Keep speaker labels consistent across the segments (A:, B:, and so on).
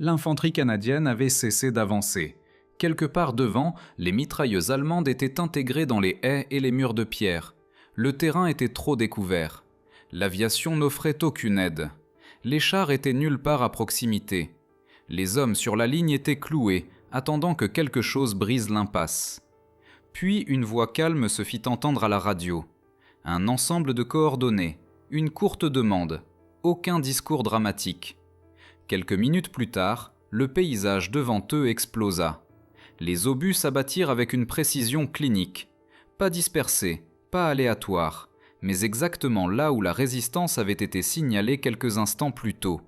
A: L'infanterie canadienne avait cessé d'avancer. Quelque part devant, les mitrailleuses allemandes étaient intégrées dans les haies et les murs de pierre. Le terrain était trop découvert. L'aviation n'offrait aucune aide. Les chars étaient nulle part à proximité. Les hommes sur la ligne étaient cloués, attendant que quelque chose brise l'impasse. Puis une voix calme se fit entendre à la radio. Un ensemble de coordonnées, une courte demande, aucun discours dramatique. Quelques minutes plus tard, le paysage devant eux explosa. Les obus s'abattirent avec une précision clinique, pas dispersée, pas aléatoire, mais exactement là où la résistance avait été signalée quelques instants plus tôt.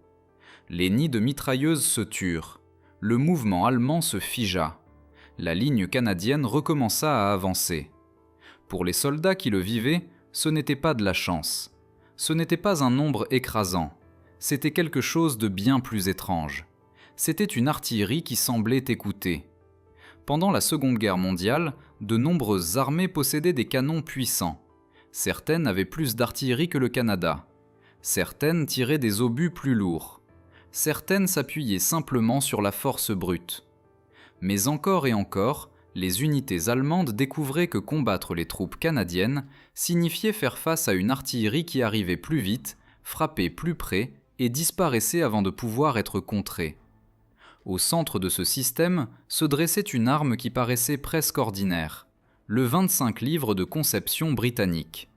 A: Les nids de mitrailleuses se turent. Le mouvement allemand se figea. La ligne canadienne recommença à avancer. Pour les soldats qui le vivaient, ce n'était pas de la chance. Ce n'était pas un nombre écrasant. C'était quelque chose de bien plus étrange. C'était une artillerie qui semblait écouter. Pendant la Seconde Guerre mondiale, de nombreuses armées possédaient des canons puissants. Certaines avaient plus d'artillerie que le Canada. Certaines tiraient des obus plus lourds. Certaines s'appuyaient simplement sur la force brute. Mais encore et encore, les unités allemandes découvraient que combattre les troupes canadiennes signifiait faire face à une artillerie qui arrivait plus vite, frappait plus près et disparaissait avant de pouvoir être contrée. Au centre de ce système se dressait une arme qui paraissait presque ordinaire, le 25 livres de conception britannique.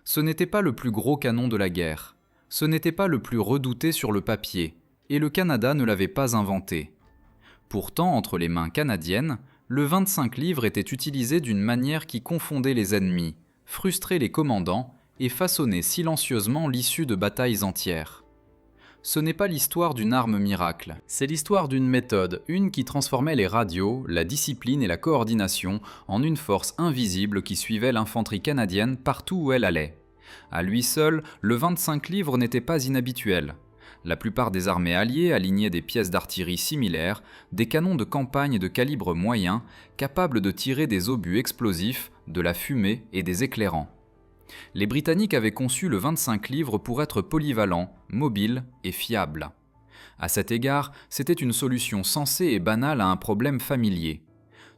A: Ce n'était pas le plus gros canon de la guerre, ce n'était pas le plus redouté sur le papier, et le Canada ne l'avait pas inventé. Pourtant, entre les mains canadiennes, le 25 livres était utilisé d'une manière qui confondait les ennemis, frustrait les commandants et façonnait silencieusement l'issue de batailles entières. Ce n'est pas l'histoire d'une arme miracle, c'est l'histoire d'une méthode, une qui transformait les radios, la discipline et la coordination en une force invisible qui suivait l'infanterie canadienne partout où elle allait. À lui seul, le 25 livres n'était pas inhabituel. La plupart des armées alliées alignaient des pièces d'artillerie similaires, des canons de campagne de calibre moyen, capables de tirer des obus explosifs, de la fumée et des éclairants. Les Britanniques avaient conçu le 25 livres pour être polyvalent, mobile et fiable. À cet égard, c'était une solution sensée et banale à un problème familier.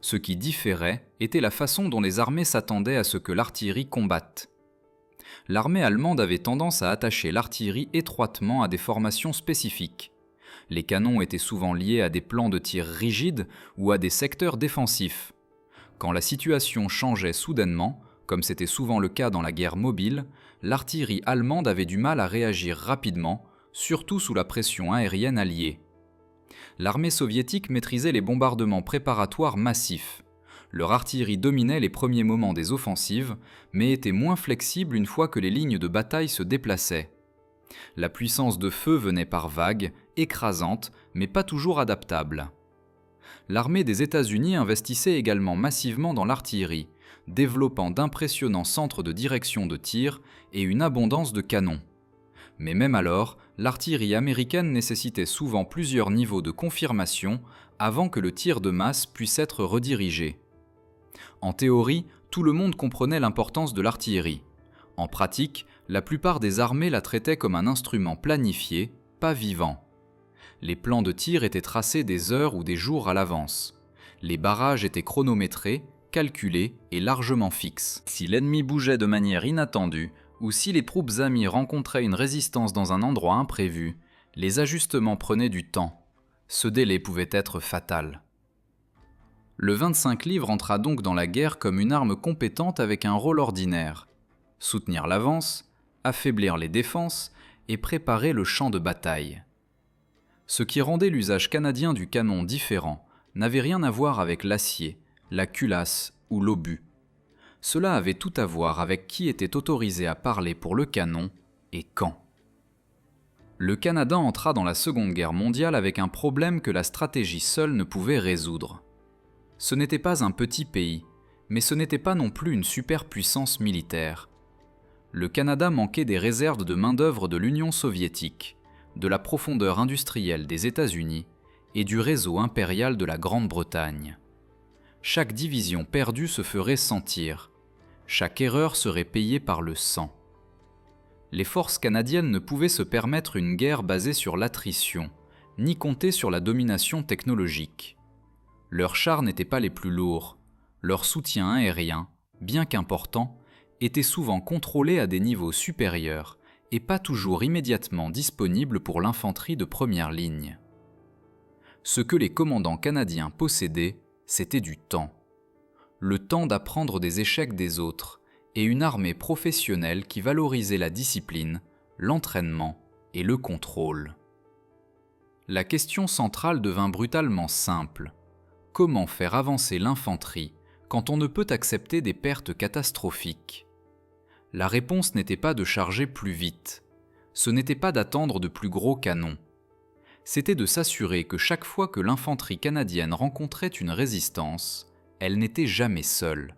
A: Ce qui différait était la façon dont les armées s'attendaient à ce que l'artillerie combatte. L'armée allemande avait tendance à attacher l'artillerie étroitement à des formations spécifiques. Les canons étaient souvent liés à des plans de tir rigides ou à des secteurs défensifs. Quand la situation changeait soudainement, comme c'était souvent le cas dans la guerre mobile, l'artillerie allemande avait du mal à réagir rapidement, surtout sous la pression aérienne alliée. L'armée soviétique maîtrisait les bombardements préparatoires massifs. Leur artillerie dominait les premiers moments des offensives, mais était moins flexible une fois que les lignes de bataille se déplaçaient. La puissance de feu venait par vagues, écrasante, mais pas toujours adaptable. L'armée des États-Unis investissait également massivement dans l'artillerie, développant d'impressionnants centres de direction de tir et une abondance de canons. Mais même alors, l'artillerie américaine nécessitait souvent plusieurs niveaux de confirmation avant que le tir de masse puisse être redirigé. En théorie, tout le monde comprenait l'importance de l'artillerie. En pratique, la plupart des armées la traitaient comme un instrument planifié, pas vivant. Les plans de tir étaient tracés des heures ou des jours à l'avance. Les barrages étaient chronométrés, calculés et largement fixes. Si l'ennemi bougeait de manière inattendue, ou si les troupes amies rencontraient une résistance dans un endroit imprévu, les ajustements prenaient du temps. Ce délai pouvait être fatal. Le 25 livres entra donc dans la guerre comme une arme compétente avec un rôle ordinaire. Soutenir l'avance, affaiblir les défenses et préparer le champ de bataille. Ce qui rendait l'usage canadien du canon différent n'avait rien à voir avec l'acier, la culasse ou l'obus. Cela avait tout à voir avec qui était autorisé à parler pour le canon et quand. Le Canada entra dans la Seconde Guerre mondiale avec un problème que la stratégie seule ne pouvait résoudre. Ce n'était pas un petit pays, mais ce n'était pas non plus une superpuissance militaire. Le Canada manquait des réserves de main-d'œuvre de l'Union soviétique, de la profondeur industrielle des États-Unis et du réseau impérial de la Grande-Bretagne. Chaque division perdue se ferait sentir. Chaque erreur serait payée par le sang. Les forces canadiennes ne pouvaient se permettre une guerre basée sur l'attrition, ni compter sur la domination technologique. Leurs chars n'étaient pas les plus lourds, leur soutien aérien, bien qu'important, était souvent contrôlé à des niveaux supérieurs et pas toujours immédiatement disponible pour l'infanterie de première ligne. Ce que les commandants canadiens possédaient, c'était du temps. Le temps d'apprendre des échecs des autres et une armée professionnelle qui valorisait la discipline, l'entraînement et le contrôle. La question centrale devint brutalement simple. Comment faire avancer l'infanterie quand on ne peut accepter des pertes catastrophiques ? La réponse n'était pas de charger plus vite. Ce n'était pas d'attendre de plus gros canons. C'était de s'assurer que chaque fois que l'infanterie canadienne rencontrait une résistance, elle n'était jamais seule.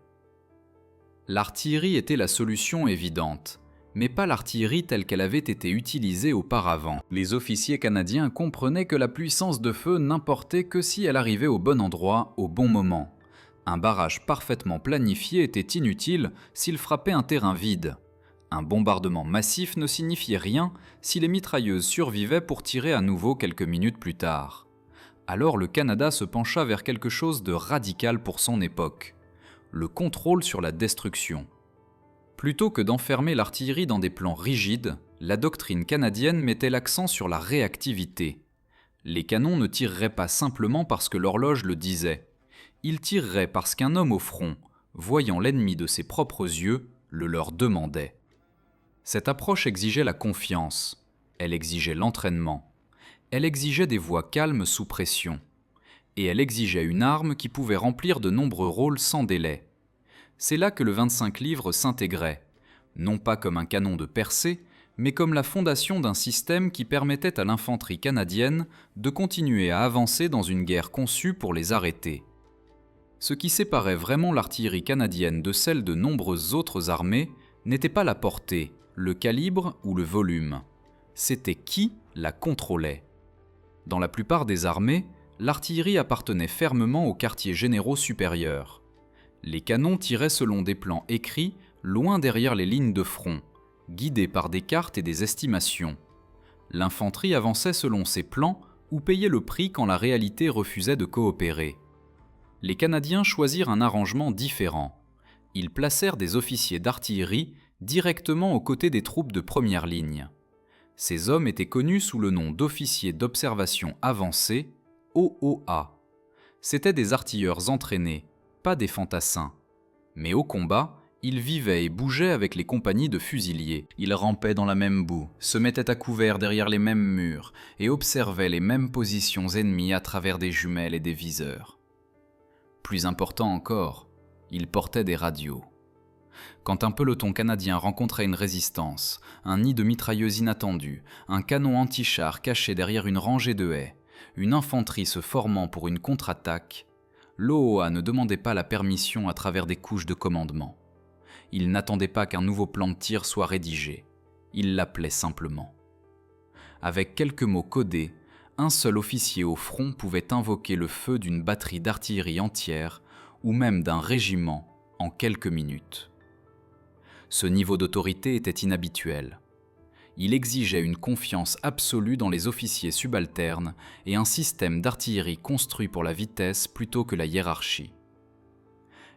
A: L'artillerie était la solution évidente, mais pas l'artillerie telle qu'elle avait été utilisée auparavant. Les officiers canadiens comprenaient que la puissance de feu n'importait que si elle arrivait au bon endroit, au bon moment. Un barrage parfaitement planifié était inutile s'il frappait un terrain vide. Un bombardement massif ne signifiait rien si les mitrailleuses survivaient pour tirer à nouveau quelques minutes plus tard. Alors le Canada se pencha vers quelque chose de radical pour son époque, le contrôle sur la destruction. Plutôt que d'enfermer l'artillerie dans des plans rigides, la doctrine canadienne mettait l'accent sur la réactivité. Les canons ne tireraient pas simplement parce que l'horloge le disait. Ils tireraient parce qu'un homme au front, voyant l'ennemi de ses propres yeux, le leur demandait. Cette approche exigeait la confiance, elle exigeait l'entraînement, elle exigeait des voix calmes sous pression, et elle exigeait une arme qui pouvait remplir de nombreux rôles sans délai. C'est là que le 25 livres s'intégrait, non pas comme un canon de percée, mais comme la fondation d'un système qui permettait à l'infanterie canadienne de continuer à avancer dans une guerre conçue pour les arrêter. Ce qui séparait vraiment l'artillerie canadienne de celle de nombreuses autres armées n'était pas la portée, le calibre ou le volume. C'était qui la contrôlait. Dans la plupart des armées, l'artillerie appartenait fermement aux quartiers généraux supérieurs. Les canons tiraient selon des plans écrits, loin derrière les lignes de front, guidés par des cartes et des estimations. L'infanterie avançait selon ces plans ou payait le prix quand la réalité refusait de coopérer. Les Canadiens choisirent un arrangement différent. Ils placèrent des officiers d'artillerie directement aux côtés des troupes de première ligne. Ces hommes étaient connus sous le nom d'officiers d'observation avancée, OOA. C'étaient des artilleurs entraînés, pas des fantassins. Mais au combat, ils vivaient et bougeaient avec les compagnies de fusiliers. Ils rampaient dans la même boue, se mettaient à couvert derrière les mêmes murs et observaient les mêmes positions ennemies à travers des jumelles et des viseurs. Plus important encore, ils portaient des radios. Quand un peloton canadien rencontrait une résistance, un nid de mitrailleuses inattendu, un canon anti-char caché derrière une rangée de haies, une infanterie se formant pour une contre-attaque, l'OOA ne demandait pas la permission à travers des couches de commandement. Il n'attendait pas qu'un nouveau plan de tir soit rédigé. Il l'appelait simplement. Avec quelques mots codés, un seul officier au front pouvait invoquer le feu d'une batterie d'artillerie entière ou même d'un régiment en quelques minutes. Ce niveau d'autorité était inhabituel. Il exigeait une confiance absolue dans les officiers subalternes et un système d'artillerie construit pour la vitesse plutôt que la hiérarchie.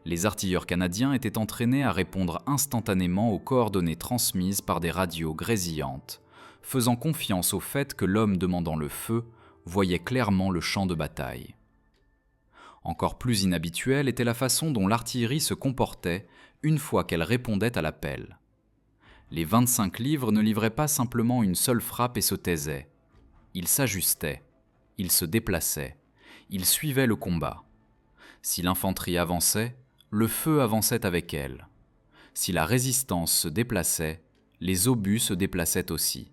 A: Les artilleurs canadiens étaient entraînés à répondre instantanément aux coordonnées transmises par des radios grésillantes, faisant confiance au fait que l'homme demandant le feu voyait clairement le champ de bataille. Encore plus inhabituelle était la façon dont l'artillerie se comportait une fois qu'elle répondait à l'appel. Les 25 livres ne livraient pas simplement une seule frappe et se taisaient. Ils s'ajustaient, ils se déplaçaient, ils suivaient le combat. Si l'infanterie avançait, le feu avançait avec elle. Si la résistance se déplaçait, les obus se déplaçaient aussi.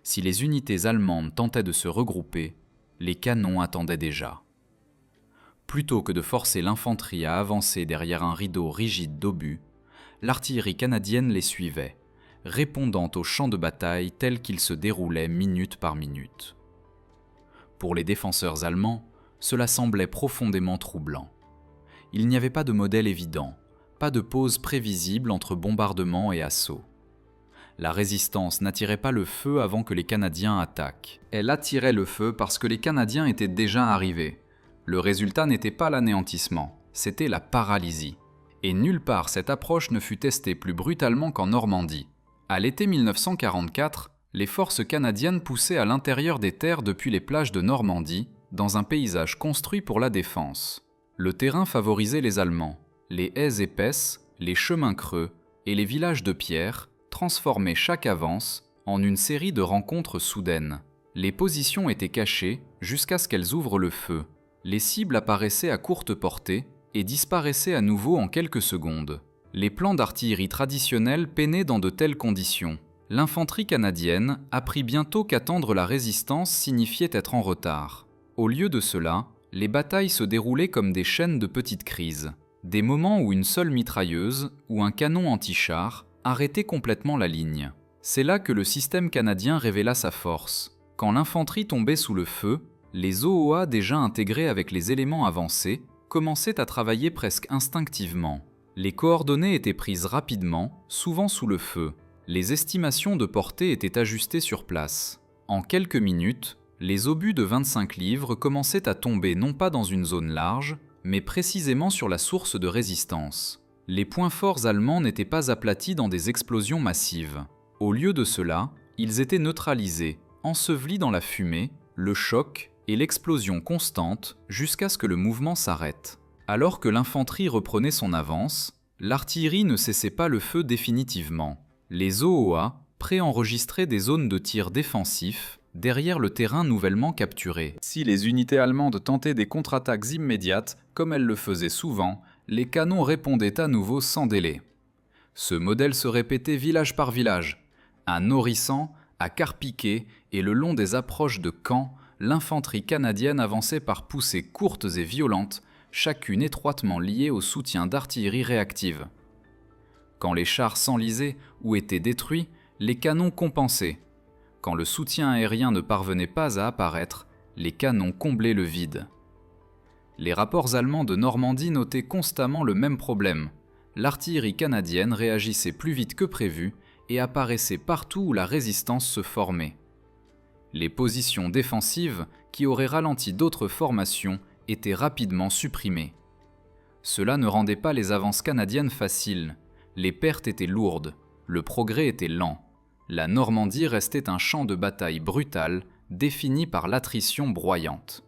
A: Si les unités allemandes tentaient de se regrouper, les canons attendaient déjà. Plutôt que de forcer l'infanterie à avancer derrière un rideau rigide d'obus, l'artillerie canadienne les suivait, répondant au champ de bataille tel qu'il se déroulait minute par minute. Pour les défenseurs allemands, cela semblait profondément troublant. Il n'y avait pas de modèle évident, pas de pause prévisible entre bombardement et assaut. La résistance n'attirait pas le feu avant que les Canadiens attaquent. Elle attirait le feu parce que les Canadiens étaient déjà arrivés. Le résultat n'était pas l'anéantissement, c'était la paralysie. Et nulle part cette approche ne fut testée plus brutalement qu'en Normandie. À l'été 1944, les forces canadiennes poussaient à l'intérieur des terres depuis les plages de Normandie, dans un paysage construit pour la défense. Le terrain favorisait les Allemands. Les haies épaisses, les chemins creux et les villages de pierre transformaient chaque avance en une série de rencontres soudaines. Les positions étaient cachées jusqu'à ce qu'elles ouvrent le feu. Les cibles apparaissaient à courte portée et disparaissaient à nouveau en quelques secondes. Les plans d'artillerie traditionnels peinaient dans de telles conditions. L'infanterie canadienne apprit bientôt qu'attendre la résistance signifiait être en retard. Au lieu de cela, les batailles se déroulaient comme des chaînes de petites crises. Des moments où une seule mitrailleuse ou un canon anti-char arrêtait complètement la ligne. C'est là que le système canadien révéla sa force. Quand l'infanterie tombait sous le feu, les OOA déjà intégrés avec les éléments avancés commençaient à travailler presque instinctivement. Les coordonnées étaient prises rapidement, souvent sous le feu. Les estimations de portée étaient ajustées sur place. En quelques minutes, les obus de 25 livres commençaient à tomber non pas dans une zone large, mais précisément sur la source de résistance. Les points forts allemands n'étaient pas aplatis dans des explosions massives. Au lieu de cela, ils étaient neutralisés, ensevelis dans la fumée, le choc et l'explosion constante jusqu'à ce que le mouvement s'arrête. Alors que l'infanterie reprenait son avance, l'artillerie ne cessait pas le feu définitivement. Les OOA préenregistraient des zones de tir défensifs derrière le terrain nouvellement capturé. Si les unités allemandes tentaient des contre-attaques immédiates, comme elles le faisaient souvent, les canons répondaient à nouveau sans délai. Ce modèle se répétait village par village. À Nourrissan, à Carpiquet et le long des approches de Caen, l'infanterie canadienne avançait par poussées courtes et violentes, chacune étroitement liée au soutien d'artillerie réactive. Quand les chars s'enlisaient ou étaient détruits, les canons compensaient. Quand le soutien aérien ne parvenait pas à apparaître, les canons comblaient le vide. Les rapports allemands de Normandie notaient constamment le même problème. L'artillerie canadienne réagissait plus vite que prévu et apparaissait partout où la résistance se formait. Les positions défensives, qui auraient ralenti d'autres formations, étaient rapidement supprimées. Cela ne rendait pas les avances canadiennes faciles. Les pertes étaient lourdes, le progrès était lent. La Normandie restait un champ de bataille brutal, défini par l'attrition broyante.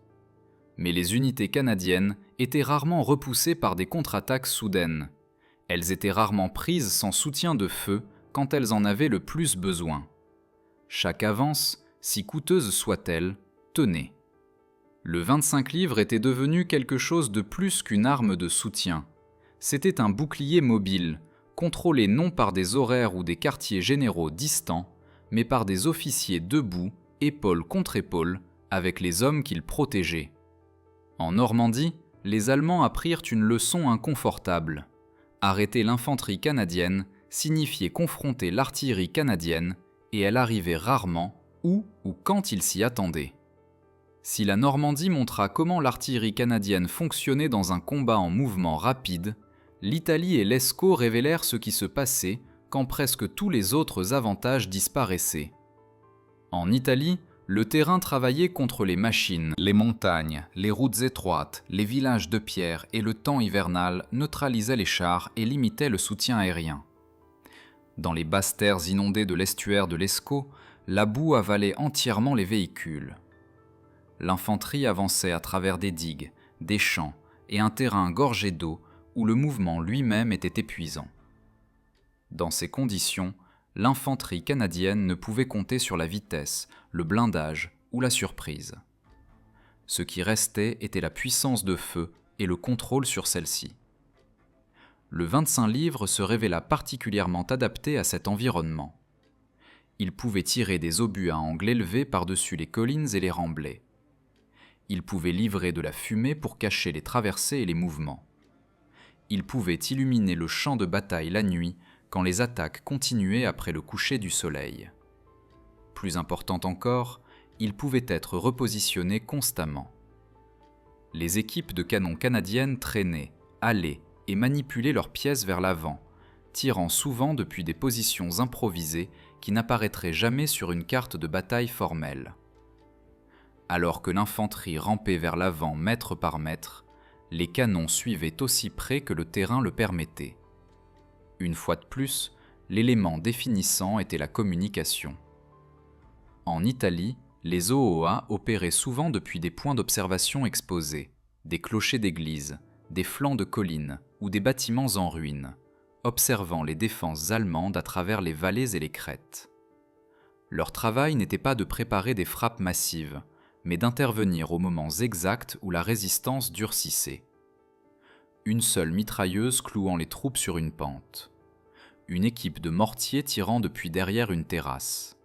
A: Mais les unités canadiennes étaient rarement repoussées par des contre-attaques soudaines. Elles étaient rarement prises sans soutien de feu quand elles en avaient le plus besoin. Chaque avance, si coûteuse soit-elle, tenait. Le 25 livres était devenu quelque chose de plus qu'une arme de soutien. C'était un bouclier mobile, contrôlé non par des horaires ou des quartiers généraux distants, mais par des officiers debout, épaule contre épaule, avec les hommes qu'ils protégeaient. En Normandie, les Allemands apprirent une leçon inconfortable. Arrêter l'infanterie canadienne signifiait confronter l'artillerie canadienne, et elle arrivait rarement où ou quand ils s'y attendaient. Si la Normandie montra comment l'artillerie canadienne fonctionnait dans un combat en mouvement rapide, l'Italie et l'Escaut révélèrent ce qui se passait quand presque tous les autres avantages disparaissaient. En Italie, le terrain travaillait contre les machines, les montagnes, les routes étroites, les villages de pierre et le temps hivernal neutralisaient les chars et limitaient le soutien aérien. Dans les basses terres inondées de l'estuaire de l'Escaut, la boue avalait entièrement les véhicules. L'infanterie avançait à travers des digues, des champs et un terrain gorgé d'eau où le mouvement lui-même était épuisant. Dans ces conditions, l'infanterie canadienne ne pouvait compter sur la vitesse, le blindage ou la surprise. Ce qui restait était la puissance de feu et le contrôle sur celle-ci. Le 25 livres se révéla particulièrement adapté à cet environnement. Il pouvait tirer des obus à angle élevé par-dessus les collines et les remblais. Il pouvait livrer de la fumée pour cacher les traversées et les mouvements. Il pouvait illuminer le champ de bataille la nuit quand les attaques continuaient après le coucher du soleil. Plus important encore, il pouvait être repositionné constamment. Les équipes de canons canadiennes traînaient, allaient et manipulaient leurs pièces vers l'avant, tirant souvent depuis des positions improvisées qui n'apparaîtraient jamais sur une carte de bataille formelle. Alors que l'infanterie rampait vers l'avant mètre par mètre, les canons suivaient aussi près que le terrain le permettait. Une fois de plus, l'élément définissant était la communication. En Italie, les OOA opéraient souvent depuis des points d'observation exposés, des clochers d'église, des flancs de collines ou des bâtiments en ruine, observant les défenses allemandes à travers les vallées et les crêtes. Leur travail n'était pas de préparer des frappes massives, mais d'intervenir aux moments exacts où la résistance durcissait. Une seule mitrailleuse clouant les troupes sur une pente. Une équipe de mortiers tirant depuis derrière une terrasse.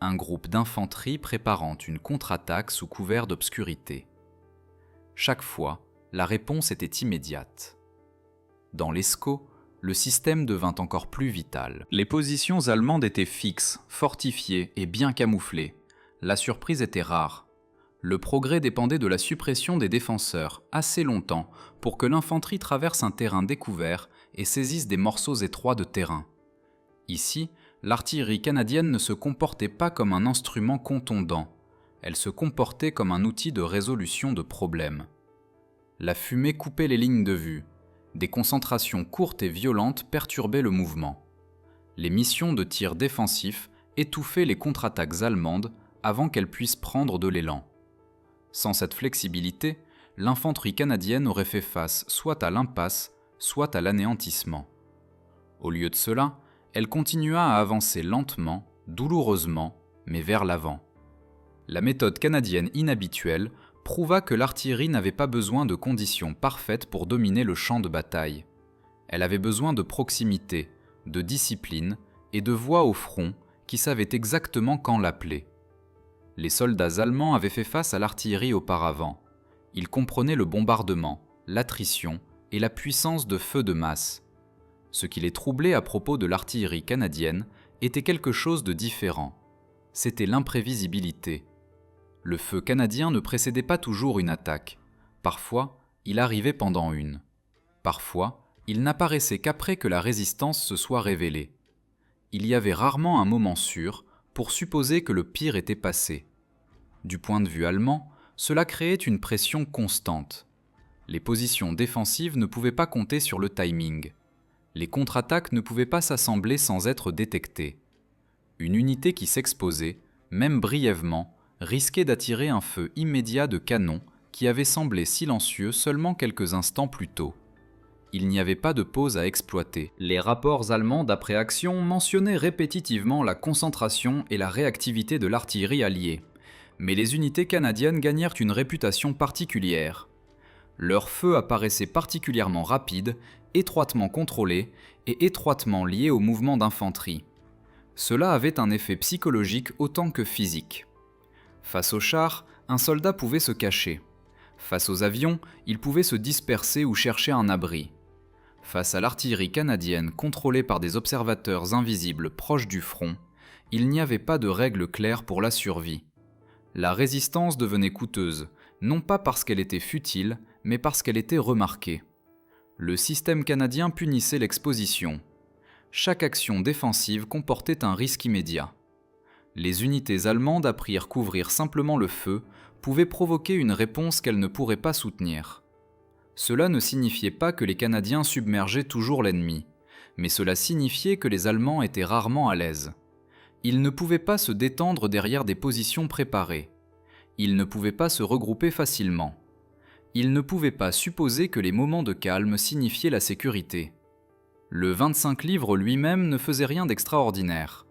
A: Un groupe d'infanterie préparant une contre-attaque sous couvert d'obscurité. Chaque fois, la réponse était immédiate. Dans l'Escaut, le système devint encore plus vital. Les positions allemandes étaient fixes, fortifiées et bien camouflées. La surprise était rare. Le progrès dépendait de la suppression des défenseurs, assez longtemps, pour que l'infanterie traverse un terrain découvert et saisisse des morceaux étroits de terrain. Ici, l'artillerie canadienne ne se comportait pas comme un instrument contondant, elle se comportait comme un outil de résolution de problèmes. La fumée coupait les lignes de vue. Des concentrations courtes et violentes perturbaient le mouvement. Les missions de tir défensif étouffaient les contre-attaques allemandes avant qu'elles puissent prendre de l'élan. Sans cette flexibilité, l'infanterie canadienne aurait fait face soit à l'impasse, soit à l'anéantissement. Au lieu de cela, elle continua à avancer lentement, douloureusement, mais vers l'avant. La méthode canadienne inhabituelle prouva que l'artillerie n'avait pas besoin de conditions parfaites pour dominer le champ de bataille. Elle avait besoin de proximité, de discipline et de voix au front qui savaient exactement quand l'appeler. Les soldats allemands avaient fait face à l'artillerie auparavant. Ils comprenaient le bombardement, l'attrition et la puissance de feu de masse. Ce qui les troublait à propos de l'artillerie canadienne était quelque chose de différent. C'était l'imprévisibilité. Le feu canadien ne précédait pas toujours une attaque. Parfois, il arrivait pendant une. Parfois, il n'apparaissait qu'après que la résistance se soit révélée. Il y avait rarement un moment sûr pour supposer que le pire était passé. Du point de vue allemand, cela créait une pression constante. Les positions défensives ne pouvaient pas compter sur le timing. Les contre-attaques ne pouvaient pas s'assembler sans être détectées. Une unité qui s'exposait, même brièvement, risquait d'attirer un feu immédiat de canon qui avait semblé silencieux seulement quelques instants plus tôt. Il n'y avait pas de pause à exploiter. Les rapports allemands d'après-action mentionnaient répétitivement la concentration et la réactivité de l'artillerie alliée. Mais les unités canadiennes gagnèrent une réputation particulière. Leur feu apparaissait particulièrement rapide, étroitement contrôlé et étroitement lié au mouvement d'infanterie. Cela avait un effet psychologique autant que physique. Face aux chars, un soldat pouvait se cacher. Face aux avions, il pouvait se disperser ou chercher un abri. Face à l'artillerie canadienne contrôlée par des observateurs invisibles proches du front, il n'y avait pas de règle claire pour la survie. La résistance devenait coûteuse, non pas parce qu'elle était futile, mais parce qu'elle était remarquée. Le système canadien punissait l'exposition. Chaque action défensive comportait un risque immédiat. Les unités allemandes apprirent qu'ouvrir simplement le feu pouvait provoquer une réponse qu'elles ne pourraient pas soutenir. Cela ne signifiait pas que les Canadiens submergeaient toujours l'ennemi, mais cela signifiait que les Allemands étaient rarement à l'aise. Ils ne pouvaient pas se détendre derrière des positions préparées. Ils ne pouvaient pas se regrouper facilement. Ils ne pouvaient pas supposer que les moments de calme signifiaient la sécurité. Le 25 livres lui-même ne faisait rien d'extraordinaire.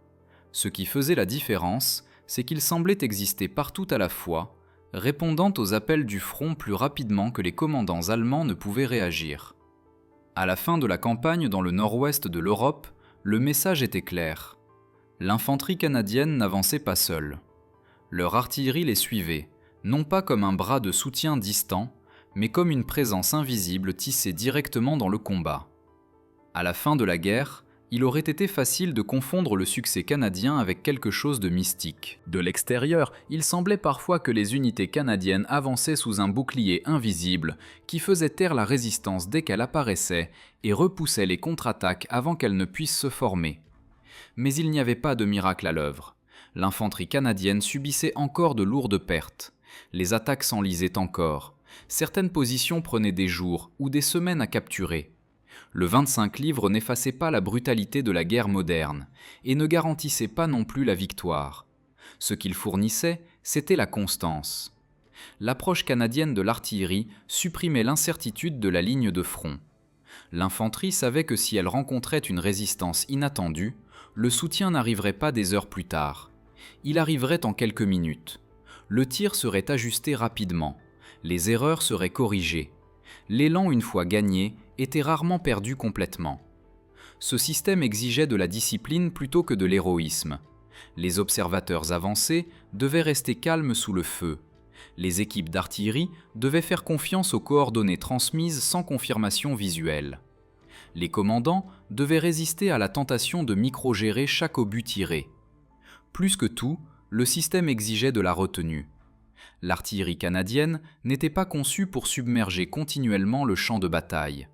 A: Ce qui faisait la différence, c'est qu'il semblait exister partout à la fois, répondant aux appels du front plus rapidement que les commandants allemands ne pouvaient réagir. À la fin de la campagne dans le nord-ouest de l'Europe, le message était clair. L'infanterie canadienne n'avançait pas seule. Leur artillerie les suivait, non pas comme un bras de soutien distant, mais comme une présence invisible tissée directement dans le combat. À la fin de la guerre, il aurait été facile de confondre le succès canadien avec quelque chose de mystique. De l'extérieur, il semblait parfois que les unités canadiennes avançaient sous un bouclier invisible qui faisait taire la résistance dès qu'elle apparaissait et repoussait les contre-attaques avant qu'elles ne puissent se former. Mais il n'y avait pas de miracle à l'œuvre. L'infanterie canadienne subissait encore de lourdes pertes. Les attaques s'enlisaient encore. Certaines positions prenaient des jours ou des semaines à capturer. Le 25 livres n'effaçait pas la brutalité de la guerre moderne et ne garantissait pas non plus la victoire. Ce qu'il fournissait, c'était la constance. L'approche canadienne de l'artillerie supprimait l'incertitude de la ligne de front. L'infanterie savait que si elle rencontrait une résistance inattendue, le soutien n'arriverait pas des heures plus tard. Il arriverait en quelques minutes. Le tir serait ajusté rapidement. Les erreurs seraient corrigées. L'élan, une fois gagné, était rarement perdu complètement. Ce système exigeait de la discipline plutôt que de l'héroïsme. Les observateurs avancés devaient rester calmes sous le feu. Les équipes d'artillerie devaient faire confiance aux coordonnées transmises sans confirmation visuelle. Les commandants devaient résister à la tentation de micro-gérer chaque obus tiré. Plus que tout, le système exigeait de la retenue. L'artillerie canadienne n'était pas conçue pour submerger continuellement le champ de bataille.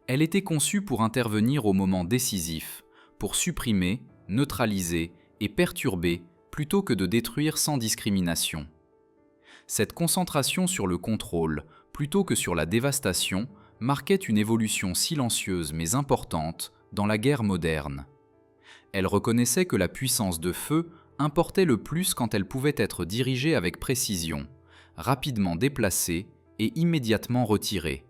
A: Elle était conçue pour intervenir au moment décisif, pour supprimer, neutraliser et perturber plutôt que de détruire sans discrimination. Cette concentration sur le contrôle, plutôt que sur la dévastation, marquait une évolution silencieuse mais importante dans la guerre moderne. Elle reconnaissait que la puissance de feu importait le plus quand elle pouvait être dirigée avec précision, rapidement déplacée et immédiatement retirée.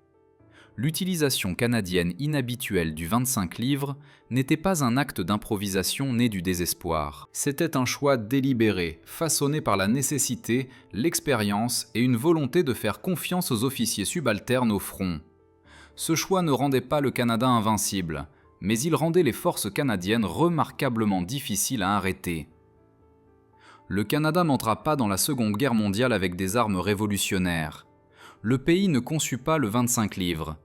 A: L'utilisation canadienne inhabituelle du 25 livres n'était pas un acte d'improvisation né du désespoir. C'était un choix délibéré, façonné par la nécessité, l'expérience et une volonté de faire confiance aux officiers subalternes au front. Ce choix ne rendait pas le Canada invincible, mais il rendait les forces canadiennes remarquablement difficiles à arrêter. Le Canada n'entra pas dans la Seconde Guerre mondiale avec des armes révolutionnaires. Le pays ne conçut pas le 25 livres.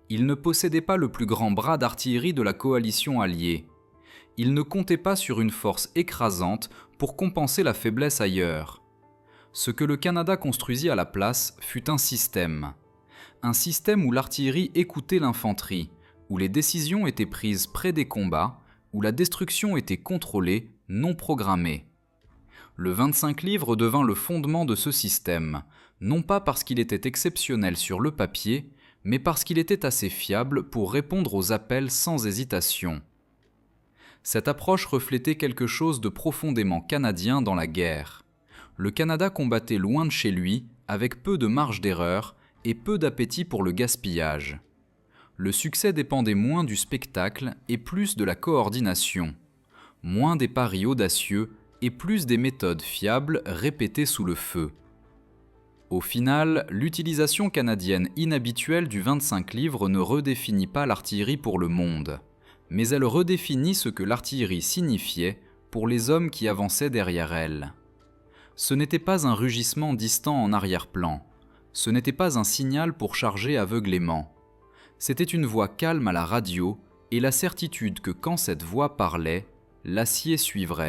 A: Il ne possédait pas le plus grand bras d'artillerie de la coalition alliée. Il ne comptait pas sur une force écrasante pour compenser la faiblesse ailleurs. Ce que le Canada construisit à la place fut un système. Un système où l'artillerie écoutait l'infanterie, où les décisions étaient prises près des combats, où la destruction était contrôlée, non programmée. Le 25 livres devint le fondement de ce système, non pas parce qu'il était exceptionnel sur le papier, mais parce qu'il était assez fiable pour répondre aux appels sans hésitation. Cette approche reflétait quelque chose de profondément canadien dans la guerre. Le Canada combattait loin de chez lui, avec peu de marge d'erreur et peu d'appétit pour le gaspillage. Le succès dépendait moins du spectacle et plus de la coordination, moins des paris audacieux et plus des méthodes fiables répétées sous le feu. Au final, l'utilisation canadienne inhabituelle du 25 livres ne redéfinit pas l'artillerie pour le monde, mais elle redéfinit ce que l'artillerie signifiait pour les hommes qui avançaient derrière elle. Ce n'était pas un rugissement distant en arrière-plan, ce n'était pas un signal pour charger aveuglément. C'était une voix calme à la radio et la certitude que quand cette voix parlait, l'acier suivrait.